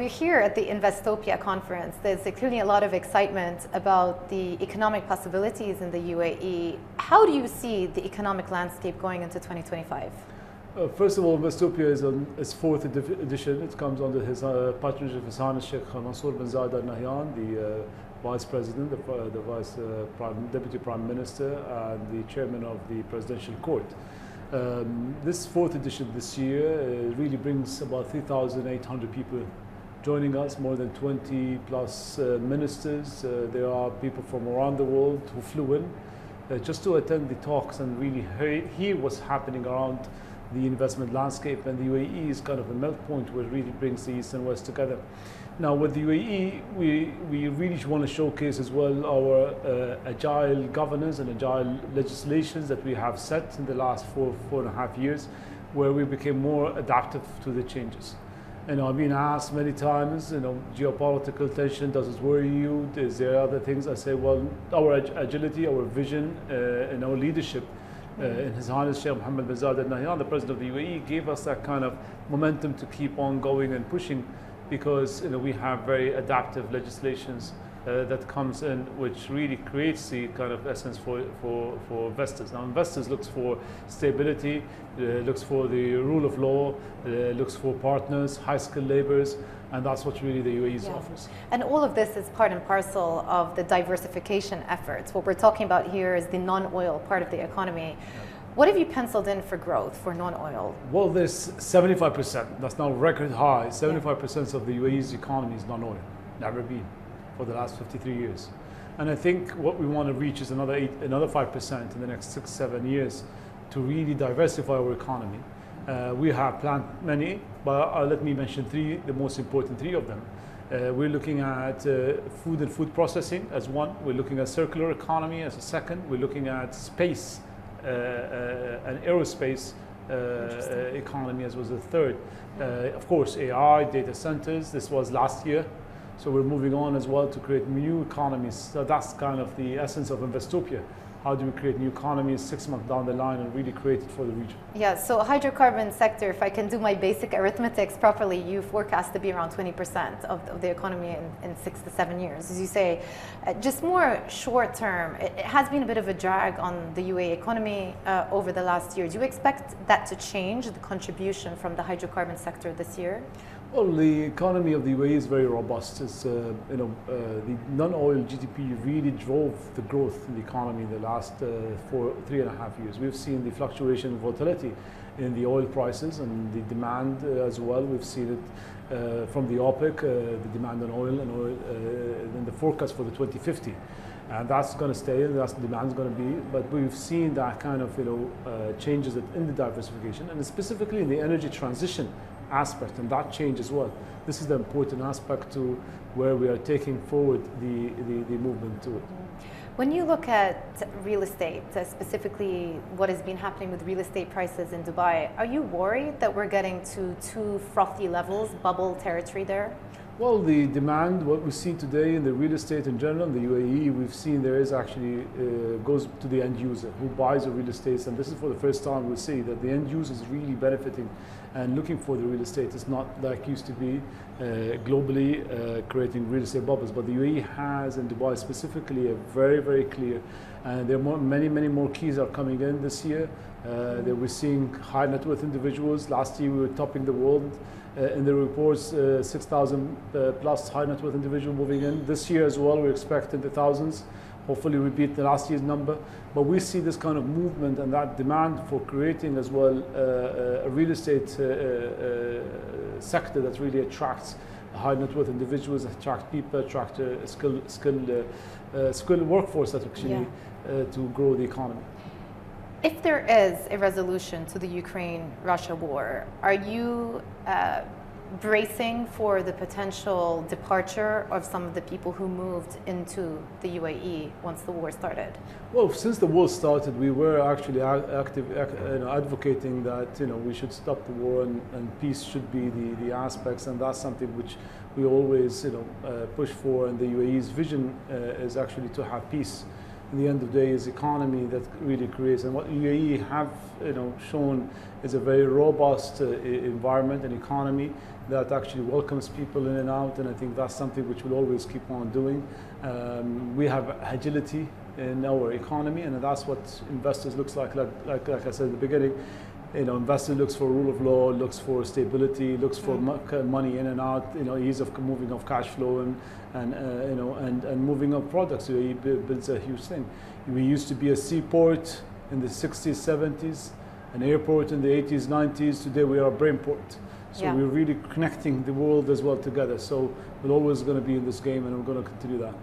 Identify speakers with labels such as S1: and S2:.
S1: we're here at the Investopia conference. There's clearly a lot of excitement about the economic possibilities in the UAE. How do you see the economic landscape going into 2025?
S2: First of all, Investopia is on its fourth edition. It comes under his patronage of His Highness Sheikh Mansour bin Zayed Al Nahyan, the Vice President, the Deputy Prime Minister, and the Chairman of the Presidential Court. This fourth edition this year really brings about 3,800 people joining us, more than 20 plus ministers. There are people from around the world who flew in just to attend the talks and really hear what's happening around the investment landscape. And the UAE is kind of a melt point where it really brings the East and West together. Now with the UAE, we really want to showcase as well our agile governance and agile legislations that we have set in the last four and a half years, where we became more adaptive to the changes. And I've been asked many times, geopolitical tension, does it worry you? Is there other things? I say, well, our agility, our vision, and our leadership in His Highness Sheikh Mohammed bin Zayed Al Nahyan, the President of the UAE, gave us that kind of momentum to keep on going and pushing, because we have very adaptive legislations that comes in, which really creates the kind of essence for investors. Now, investors looks for stability, looks for the rule of law, looks for partners, high-skilled laborers, and that's what really the UAE offers.
S1: And all of this is part and parcel of the diversification efforts. What we're talking about here is the non-oil part of the economy. Yeah. What have you penciled in for growth for non-oil?
S2: Well, there's 75%. That's now record high. 75% of the UAE's economy is non-oil. Never been for the last 53 years. And I think what we want to reach is another 5% in the next 6-7 years to really diversify our economy. We have planned many, but let me mention three, the most important three of them. We're looking at food and food processing as one. We're looking at circular economy as a second. We're looking at space and aerospace economy as was the third. Of course, AI, data centers, this was last year. So we're moving on as well to create new economies. So that's kind of the essence of Investopia. How do we create new economies 6 months down the line and really create it for the region?
S1: Yeah, so hydrocarbon sector, if I can do my basic arithmetics properly, you forecast to be around 20% of the economy in 6 to 7 years. As you say, just more short term, it has been a bit of a drag on the UAE economy over the last year. Do you expect that to change, the contribution from the hydrocarbon sector this year?
S2: Well, the economy of the UAE is very robust. It's, the non-oil GDP really drove the growth in the economy in the last 3.5 years. We've seen the fluctuation and volatility in the oil prices and the demand as well. We've seen it from the OPEC, the demand on oil and the forecast for the 2050. And that's going to stay, and that's the demand is going to be. But we've seen that kind of changes in the diversification, and specifically in the energy transition aspect, and that change as well. This is the important aspect to where we are taking forward the movement to it.
S1: When you look at real estate, specifically what has been happening with real estate prices in Dubai, are you worried that we're getting to too frothy levels, bubble territory there?
S2: Well, the demand, what we see today in the real estate in general, in the UAE, we've seen there is actually, goes to the end user who buys the real estate. And this is for the first time we'll see that the end user is really benefiting and looking for the real estate. It's not like used to be globally creating real estate bubbles. But the UAE has, in Dubai specifically, a very, very clear, and there are many more keys are coming in this year. That we're seeing high net worth individuals. Last year we were topping the world. In the reports, 6,000 plus high net worth individual moving in. This year as well, we're expecting the thousands. Hopefully we beat the last year's number. But we see this kind of movement and that demand for creating as well a real estate sector that really attracts high net worth individuals, attract people, attract skilled workforce that actually to grow the economy.
S1: If there is a resolution to the Ukraine-Russia war, are you bracing for the potential departure of some of the people who moved into the UAE once the war started?
S2: Well, since the war started, we were actually advocating that we should stop the war and peace should be the aspects, and that's something which we always push for. And the UAE's vision is actually to have peace in the end of the day, is economy that really creates. And what UAE have shown is a very robust environment and economy that actually welcomes people in and out, and I think that's something which we'll always keep on doing. We have agility in our economy, and that's what investors looks like I said at the beginning. Investor looks for rule of law, looks for stability, looks for money in and out, ease of moving of cash flow and moving of products. UAE builds a huge thing. We used to be a seaport in the 60s, 70s, an airport in the 80s, 90s. Today we are a brain port. So we're really connecting the world as well together. So we're always going to be in this game, and we're going to continue that.